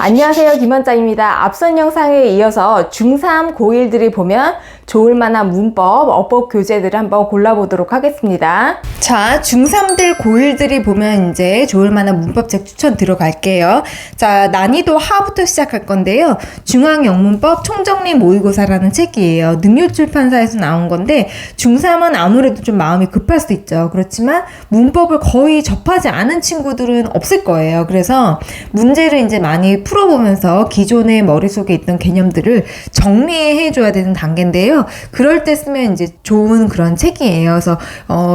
안녕하세요, 김원장입니다. 앞선 영상에 이어서 중3, 고1들이 보면 좋을 만한 문법, 어법 교재들을 한번 골라보도록 하겠습니다. 자, 중3들, 고1들이 보면 이제 좋을 만한 문법책 추천 들어갈게요. 자, 난이도 하부터 시작할 건데요. 중앙영문법 총정리 모의고사라는 책이에요. 능률출판사에서 나온 건데 중3은 아무래도 좀 마음이 급할 수도 있죠. 그렇지만 문법을 거의 접하지 않은 친구들은 없을 거예요. 그래서 문제를 이제 많이 풀어보면서 기존의 머릿속에 있던 개념들을 정리해줘야 되는 단계인데요. 그럴 때 쓰면 이제 좋은 그런 책이에요. 그래서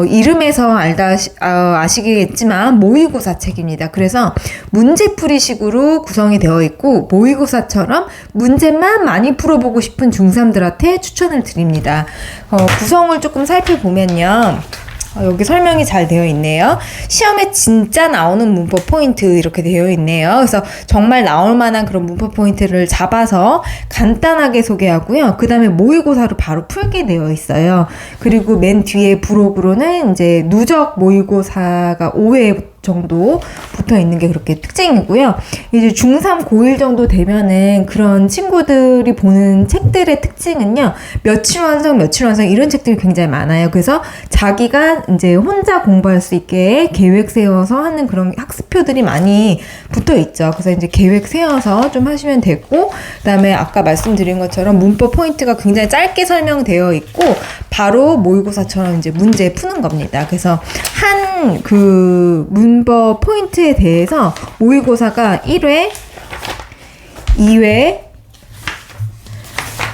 이름에서 아시겠지만 모의고사 책입니다. 그래서 문제풀이식으로 구성이 되어 있고 모의고사처럼 문제만 많이 풀어보고 싶은 중3들한테 추천을 드립니다. 구성을 조금 살펴보면요. 여기 설명이 잘 되어 있네요. 시험에 진짜 나오는 문법 포인트 이렇게 되어 있네요. 그래서 정말 나올 만한 그런 문법 포인트를 잡아서 간단하게 소개하고요. 그 다음에 모의고사로 바로 풀게 되어 있어요. 그리고 맨 뒤에 부록으로는 이제 누적 모의고사가 5회 정도 붙어 있는 게 그렇게 특징이고요. 이제 중3, 고1 정도 되면은 그런 친구들이 보는 책들의 특징은요. 며칠 완성 이런 책들이 굉장히 많아요. 그래서 자기가 이제 혼자 공부할 수 있게 계획 세워서 하는 그런 학습표들이 많이 붙어 있죠. 그래서 이제 계획 세워서 좀 하시면 되고, 그다음에 아까 말씀드린 것처럼 문법 포인트가 굉장히 짧게 설명되어 있고 바로 모의고사처럼 이제 문제 푸는 겁니다. 그래서 한 문법 포인트에 대해서 모의고사가 1회, 2회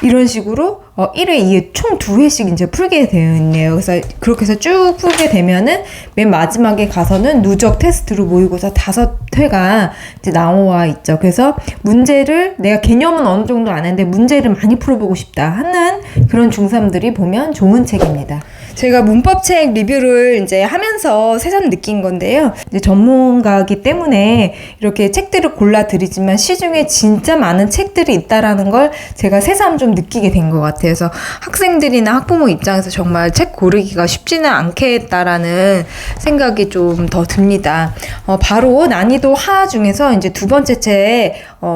이런 식으로 1회, 2회 총 2회씩 이제 풀게 되어 있네요. 그래서 그렇게 해서 쭉 풀게 되면은 맨 마지막에 가서는 누적 테스트로 모의고사 5회가 이제 나와 있죠. 그래서 문제를 내가 개념은 어느 정도 아는데 문제를 많이 풀어보고 싶다 하는 그런 중3들이 보면 좋은 책입니다. 제가 문법책 리뷰를 이제 하면서 새삼 느낀 건데요. 이제 전문가이기 때문에 이렇게 책들을 골라드리지만 시중에 진짜 많은 책들이 있다라는 걸 제가 새삼 좀 느끼게 된 것 같아요. 그래서 학생들이나 학부모 입장에서 정말 책 고르기가 쉽지는 않겠다라는 생각이 좀 더 듭니다. 바로 난이도 하 중에서 이제 두 번째 책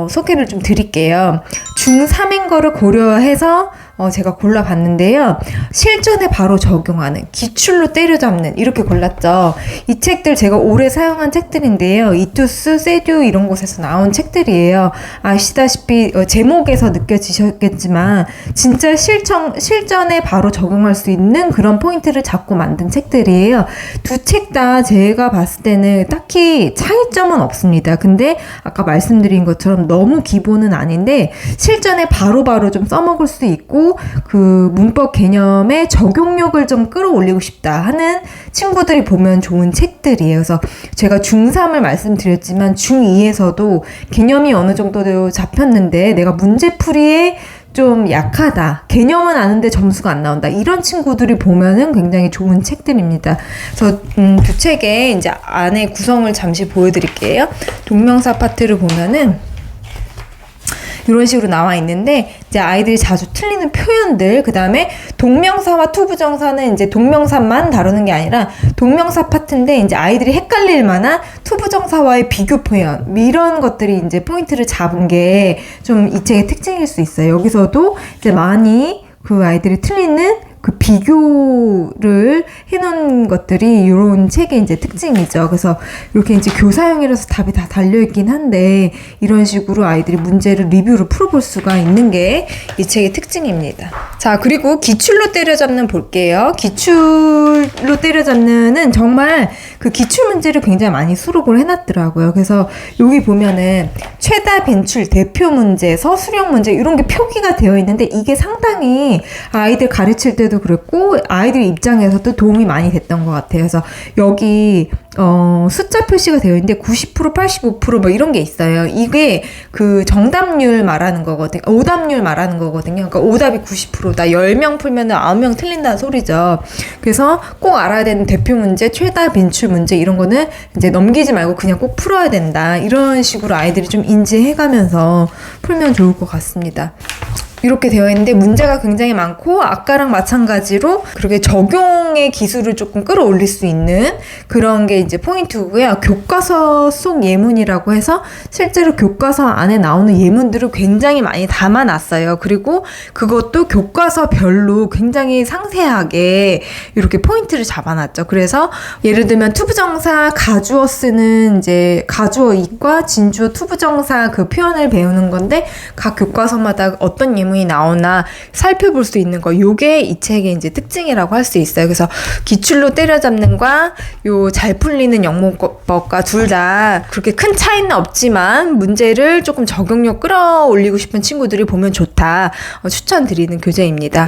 소개를 좀 드릴게요. 중3인 거를 고려해서 제가 골라봤는데요. 실전에 바로 적용하는, 기출로 때려잡는 이렇게 골랐죠. 이 책들 제가 오래 사용한 책들인데요. 이투스, 세듀 이런 곳에서 나온 책들이에요. 아시다시피 제목에서 느껴지셨겠지만 진짜 실전에 바로 적용할 수 있는 그런 포인트를 잡고 만든 책들이에요. 두 책 다 제가 봤을 때는 딱히 차이점은 없습니다. 근데 아까 말씀드린 것처럼 너무 기본은 아닌데 실전에 바로바로 좀 써먹을 수 있고 그 문법 개념의 적용력을 좀 끌어올리고 싶다 하는 친구들이 보면 좋은 책들이에요. 그래서 제가 중3을 말씀드렸지만 중2에서도 개념이 어느 정도 잡혔는데 내가 문제풀이에 좀 약하다. 개념은 아는데 점수가 안 나온다. 이런 친구들이 보면은 굉장히 좋은 책들입니다. 그래서 두 책의 이제 안에 구성을 잠시 보여드릴게요. 동명사 파트를 보면은 이런 식으로 나와 있는데 이제 아이들이 자주 틀리는 표현들, 그 다음에 동명사와 투부정사는 이제 동명사만 다루는 게 아니라 동명사 파트인데 이제 아이들이 헷갈릴 만한 투부정사와의 비교 표현 이런 것들이 이제 포인트를 잡은 게 좀 이 책의 특징일 수 있어요. 여기서도 이제 많이 그 아이들이 틀리는 그 비교를 해놓은 것들이 이런 책의 이제 특징이죠. 그래서 이렇게 이제 교사형이라서 답이 다 달려있긴 한데 이런 식으로 아이들이 문제를 리뷰로 풀어볼 수가 있는 게 이 책의 특징입니다. 자, 그리고 기출로 때려잡는 볼게요. 기출로 때려잡는은 정말 그 기출 문제를 굉장히 많이 수록을 해놨더라고요. 그래서 여기 보면은 최다 벤출 대표 문제, 서술형 문제 이런 게 표기가 되어 있는데 이게 상당히 아이들 가르칠 때도 그랬고 아이들 입장에서도 도움이 많이 됐던 것 같아요. 그래서 여기 숫자 표시가 되어 있는데 90%, 85% 뭐 이런 게 있어요. 이게 그 정답률 말하는 거거든요. 오답률 말하는 거거든요. 그러니까 오답이 90%다. 10명 풀면 9명 틀린다는 소리죠. 그래서 꼭 알아야 되는 대표 문제, 최다 벤출 문제 이런 거는 이제 넘기지 말고 그냥 꼭 풀어야 된다. 이런 식으로 아이들이 좀 인지해가면서 풀면 좋을 것 같습니다. 이렇게 되어 있는데 문제가 굉장히 많고 아까랑 마찬가지로 그렇게 적용의 기술을 조금 끌어올릴 수 있는 그런 게 이제 포인트고요. 교과서 속 예문이라고 해서 실제로 교과서 안에 나오는 예문들을 굉장히 많이 담아놨어요. 그리고 그것도 교과서별로 굉장히 상세하게 이렇게 포인트를 잡아놨죠. 그래서 예를 들면 투부정사 가주어 쓰는 이제 가주어 이과 진주어 투부정사 그 표현을 배우는 건데 각 교과서마다 어떤 예문이 나오나 살펴볼 수 있는 거, 요게 이 책의 이제 특징이라고 할 수 있어요. 그래서 기출로 때려잡는과 요 잘 풀리는 영문법과 둘 다 그렇게 큰 차이는 없지만 문제를 조금 적용력 끌어올리고 싶은 친구들이 보면 좋다 추천드리는 교재입니다.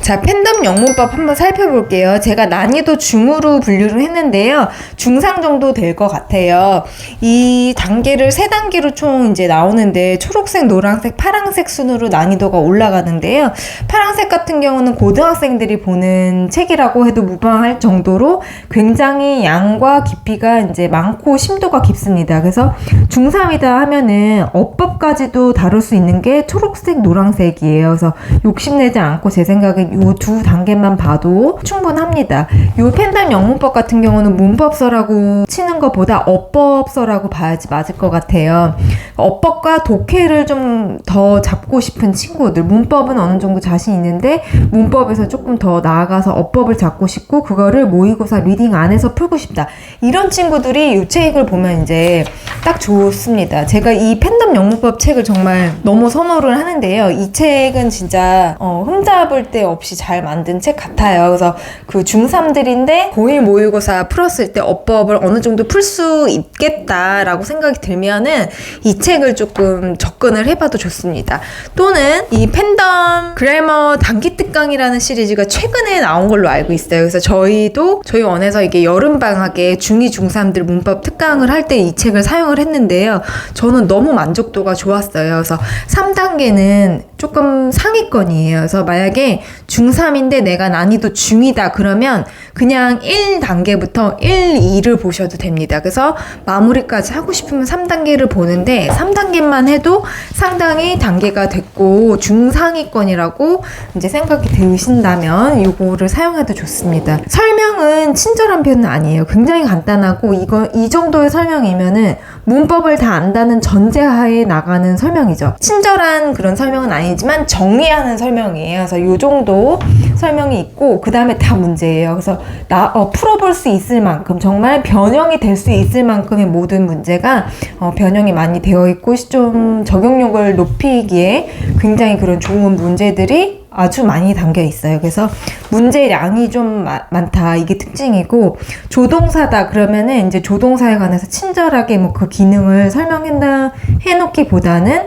자, 팬덤 영문법 한번 살펴볼게요. 제가 난이도 중으로 분류를 했는데요. 중상 정도 될 것 같아요. 이 단계를 3단계로 총 이제 나오는데 초록색, 노란색, 파란색 순으로 난이도가 올라가는데요. 파란색 같은 경우는 고등학생들이 보는 책이라고 해도 무방할 정도로 굉장히 양과 깊이가 이제 많고 심도가 깊습니다. 그래서 중3이다 하면은 어법까지도 다룰 수 있는 게 초록색, 노란색이에요. 그래서 욕심내지 않고 제 생각엔 요 2단계만 봐도 충분합니다. 요 팬덤 영문법 같은 경우는 문법서라고 치는 것보다 어법서라고 봐야지 맞을 것 같아요. 어법과 독해를 좀 더 잡고 싶은 친구들, 문법은 어느 정도 자신 있는데 문법에서 조금 더 나아가서 어법을 잡고 싶고 그거를 모의고사 리딩 안에서 풀고 싶다. 이런 친구들이 이 책을 보면 이제 딱 좋습니다. 제가 이 팬덤 영문법 책을 정말 너무 선호를 하는데요. 이 책은 진짜 흠잡을 데 없이 잘 만든 책 같아요. 그래서 그 중3들인데 고1 모의고사 풀었을 때 어법을 어느 정도 풀 수 있겠다라고 생각이 들면은 이 책을 조금 접근을 해봐도 좋습니다. 또는 이 팬덤 그래머 단기 특강이라는 시리즈가 최근에 나온 걸로 알고 있어요. 그래서 저희 원에서 이게 여름방학에 중2, 중3들 문법 특강을 할 때 이 책을 사용을 했는데요. 저는 너무 만족도가 좋았어요. 그래서 3단계는 조금 상위권이에요. 그래서 만약에 중3인데 내가 난이도 중이다 그러면 그냥 1단계부터 1, 2를 보셔도 됩니다. 그래서 마무리까지 하고 싶으면 3단계를 보는데 3단계만 해도 상당히 단계가 됐고 중상위권이라고 이제 생각이 드신다면 이거를 사용해도 좋습니다. 설명은 친절한 편은 아니에요. 굉장히 간단하고 이 정도의 설명이면은 문법을 다 안다는 전제하에 나가는 설명이죠. 친절한 그런 설명은 아니지만 정리하는 설명이에요. 그래서 이 정도 설명이 있고 그 다음에 다 문제예요. 그래서 풀어볼 수 있을 만큼 정말 변형이 될 수 있을 만큼의 모든 문제가 변형이 많이 되어 있고 좀 적용력을 높이기에 굉장히 그런 좋은 문제들이 아주 많이 담겨 있어요. 그래서 문제량이 좀 많다. 이게 특징이고, 조동사다 그러면은 이제 조동사에 관해서 친절하게 뭐 그 기능을 해놓기보다는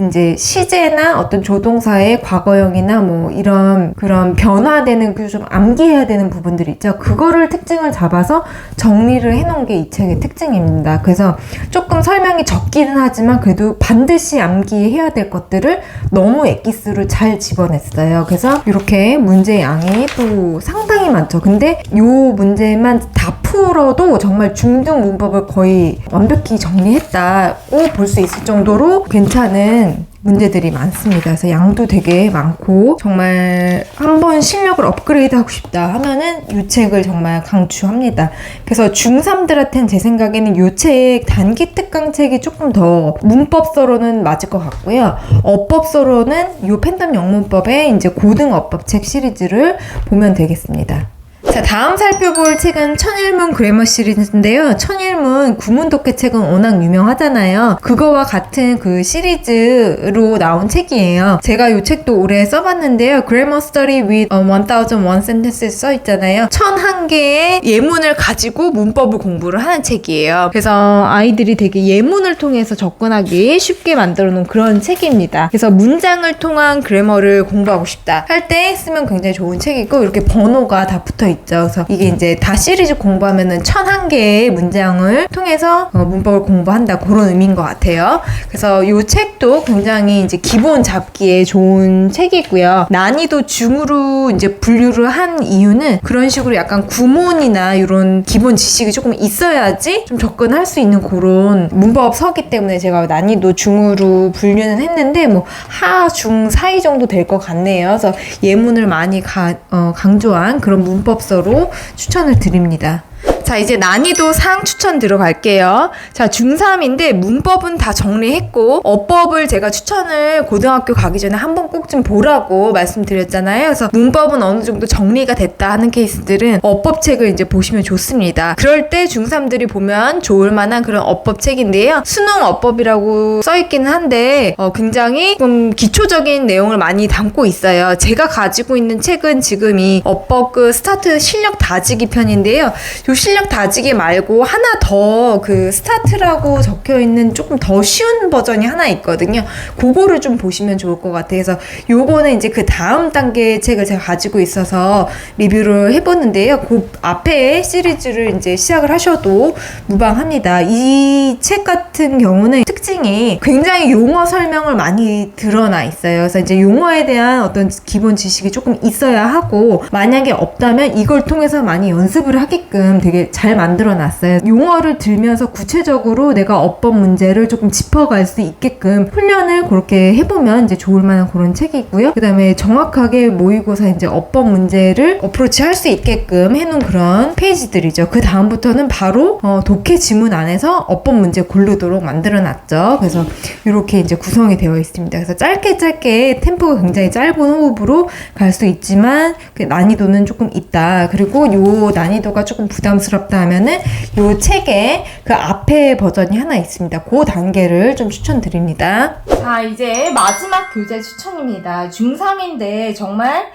이제 시제나 어떤 조동사의 과거형이나 뭐 이런 그런 변화되는 그 좀 암기해야 되는 부분들 있죠. 그거를 특징을 잡아서 정리를 해놓은 게 이 책의 특징입니다. 그래서 조금 설명이 적기는 하지만 그래도 반드시 암기해야 될 것들을 너무 엑기스로 잘 집어냈어요. 그래서 이렇게 문제 양이 또 상당히 많죠. 근데 요 문제만 다 풀어도 정말 중등 문법을 거의 완벽히 정리했다고 볼 수 있을 정도로 괜찮은 문제들이 많습니다. 그래서 양도 되게 많고 정말 한번 실력을 업그레이드 하고 싶다 하면은 이 책을 정말 강추합니다. 그래서 중3들한테는 제 생각에는 이 책 단기 특강 책이 조금 더 문법서로는 맞을 것 같고요. 어법서로는 이 팬덤 영문법의 이제 고등 어법 책 시리즈를 보면 되겠습니다. 자, 다음 살펴볼 책은 천일문 그래머 시리즈인데요. 천일문 구문 독해 책은 워낙 유명하잖아요. 그거와 같은 그 시리즈로 나온 책이에요. 제가 이 책도 올해 써봤는데요. Grammar Study with 1001 Sentences 써있잖아요. 1001개의 예문을 가지고 문법을 공부를 하는 책이에요. 그래서 아이들이 되게 예문을 통해서 접근하기 쉽게 만들어 놓은 그런 책입니다. 그래서 문장을 통한 그래머를 공부하고 싶다 할 때 쓰면 굉장히 좋은 책이고 이렇게 번호가 다 붙어있죠. 있죠. 그래서 이게 이제 다 시리즈 공부하면은 1001개의 문장을 통해서 문법을 공부한다, 그런 의미인 것 같아요. 그래서 이 책도 굉장히 이제 기본 잡기에 좋은 책이고요. 난이도 중으로 이제 분류를 한 이유는 그런 식으로 약간 구문이나 이런 기본 지식이 조금 있어야지 좀 접근할 수 있는 그런 문법서기 때문에 제가 난이도 중으로 분류는 했는데 뭐 하, 중, 사이 정도 될 것 같네요. 그래서 예문을 많이 강조한 그런 문법서로 추천을 드립니다. 자, 이제 난이도 상 추천 들어갈게요. 자, 중3인데 문법은 다 정리했고 어법을 제가 추천을 고등학교 가기 전에 한번 꼭 좀 보라고 말씀드렸잖아요. 그래서 문법은 어느 정도 정리가 됐다 하는 케이스들은 어법책을 이제 보시면 좋습니다. 그럴 때 중3들이 보면 좋을 만한 그런 어법책인데요. 수능 어법이라고 써있기는 한데 굉장히 좀 기초적인 내용을 많이 담고 있어요. 제가 가지고 있는 책은 지금 이 어법 그 스타트 실력 다지기 편인데요. 요 실력 다지기 말고 하나 더 그 스타트라고 적혀있는 조금 더 쉬운 버전이 하나 있거든요. 그거를 좀 보시면 좋을 것 같아요. 그래서 요거는 이제 그 다음 단계의 책을 제가 가지고 있어서 리뷰를 해봤는데요. 그 앞에 시리즈를 이제 시작을 하셔도 무방합니다. 이 책 같은 경우는 특징이 굉장히 용어 설명을 많이 드러나 있어요. 그래서 이제 용어에 대한 어떤 기본 지식이 조금 있어야 하고, 만약에 없다면 이걸 통해서 많이 연습을 하게끔 되게 잘 만들어 놨어요. 용어를 들면서 구체적으로 내가 어법 문제를 조금 짚어갈 수 있게끔 훈련을 그렇게 해보면 이제 좋을 만한 그런 책이고요. 그 다음에 정확하게 모의고사 이제 어법 문제를 어프로치 할 수 있게끔 해놓은 그런 페이지들이죠. 그 다음부터는 바로 독해 지문 안에서 어법 문제 고르도록 만들어 놨죠. 그래서 이렇게 이제 구성이 되어 있습니다. 그래서 짧게 템포가 굉장히 짧은 호흡으로 갈 수 있지만 그 난이도는 조금 있다. 그리고 요 난이도가 조금 부담스럽다 하면은 요 책에 그 앞에 버전이 하나 있습니다. 그 단계를 좀 추천드립니다. 자, 이제 마지막 교재 추천입니다. 중3인데 정말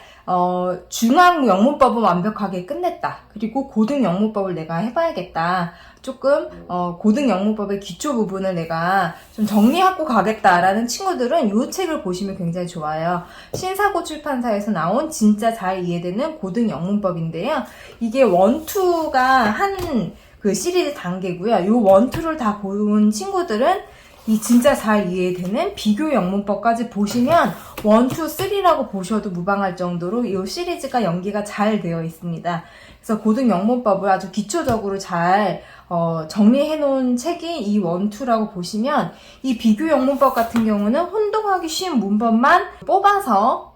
중앙 영문법은 완벽하게 끝냈다. 그리고 고등 영문법을 내가 해봐야겠다. 조금 고등 영문법의 기초 부분을 내가 좀 정리하고 가겠다라는 친구들은 이 책을 보시면 굉장히 좋아요. 신사고 출판사에서 나온 진짜 잘 이해되는 고등 영문법인데요. 이게 1, 2가 한 그 시리즈 단계고요. 이 1, 2를 다 본 친구들은 이 진짜 잘 이해되는 비교 영문법까지 보시면 1, 2, 3라고 보셔도 무방할 정도로 이 시리즈가 연기가 잘 되어 있습니다. 그래서 고등 영문법을 아주 기초적으로 잘 정리해 놓은 책이 이 1, 2라고 보시면, 이 비교 영문법 같은 경우는 혼동하기 쉬운 문법만 뽑아서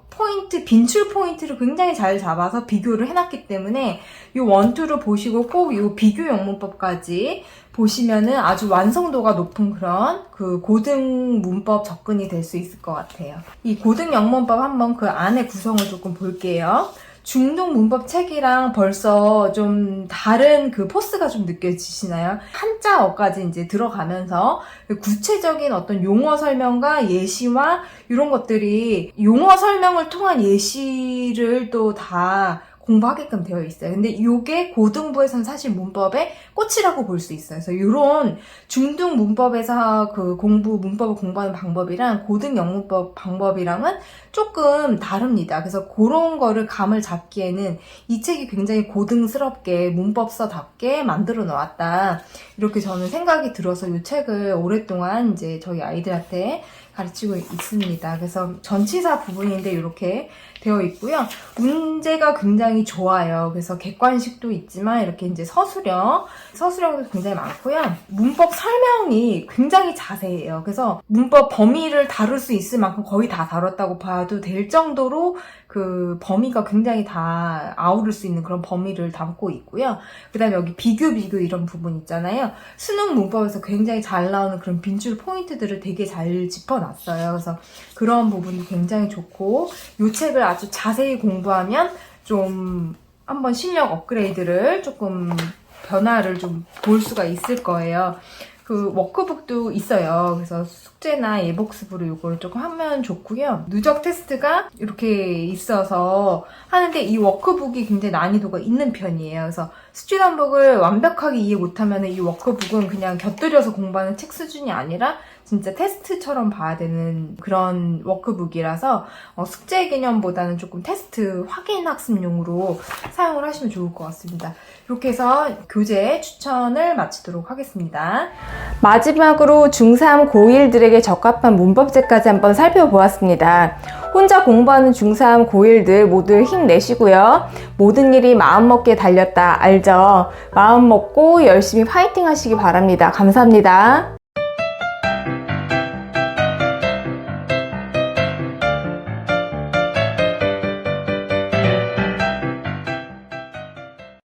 빈출 포인트를 굉장히 잘 잡아서 비교를 해놨기 때문에 이 1, 2를 보시고 꼭 이 비교 영문법까지 보시면은 아주 완성도가 높은 그런 그 고등 문법 접근이 될 수 있을 것 같아요. 이 고등 영문법 한번 그 안에 구성을 조금 볼게요. 중등 문법 책이랑 벌써 좀 다른 그 포스가 좀 느껴지시나요? 한자어까지 이제 들어가면서 구체적인 어떤 용어 설명과 예시와 이런 것들이, 용어 설명을 통한 예시를 또 다 공부하게끔 되어 있어요. 근데 이게 고등부에서는 사실 문법의 꽃이라고 볼 수 있어요. 그래서 이런 중등 문법에서 그 문법을 공부하는 방법이랑 고등 영문법 방법이랑은 조금 다릅니다. 그래서 그런 거를 감을 잡기에는 이 책이 굉장히 고등스럽게 문법서답게 만들어 놓았다. 이렇게 저는 생각이 들어서 이 책을 오랫동안 이제 저희 아이들한테 가르치고 있습니다. 그래서 전치사 부분인데 이렇게 되어 있고요. 문제가 굉장히 좋아요. 그래서 객관식도 있지만 이렇게 이제 서술형도 굉장히 많고요. 문법 설명이 굉장히 자세해요. 그래서 문법 범위를 다룰 수 있을 만큼 거의 다 다뤘다고 봐도 될 정도로 그 범위가 굉장히 다 아우를 수 있는 그런 범위를 담고 있고요. 그 다음에 여기 비교 이런 부분 있잖아요. 수능 문법에서 굉장히 잘 나오는 그런 빈줄 포인트들을 되게 잘 짚어놨어요. 그래서 그런 부분이 굉장히 좋고, 이 책을 아주 자세히 공부하면 좀 한번 실력 업그레이드를 조금 변화를 좀 볼 수가 있을 거예요. 그 워크북도 있어요. 그래서 숙제나 예복습으로 이걸 조금 하면 좋고요. 누적 테스트가 이렇게 있어서 하는데 이 워크북이 굉장히 난이도가 있는 편이에요. 그래서 수치단복을 완벽하게 이해 못하면 이 워크북은 그냥 곁들여서 공부하는 책 수준이 아니라 진짜 테스트처럼 봐야 되는 그런 워크북이라서 숙제 개념보다는 조금 테스트 확인 학습용으로 사용을 하시면 좋을 것 같습니다. 이렇게 해서 교재 추천을 마치도록 하겠습니다. 마지막으로 중3, 고1들에게 적합한 문법책까지 한번 살펴보았습니다. 혼자 공부하는 중3, 고1들 모두 힘내시고요. 모든 일이 마음먹기에 달렸다 알죠? 마음 먹고 열심히 파이팅 하시기 바랍니다. 감사합니다.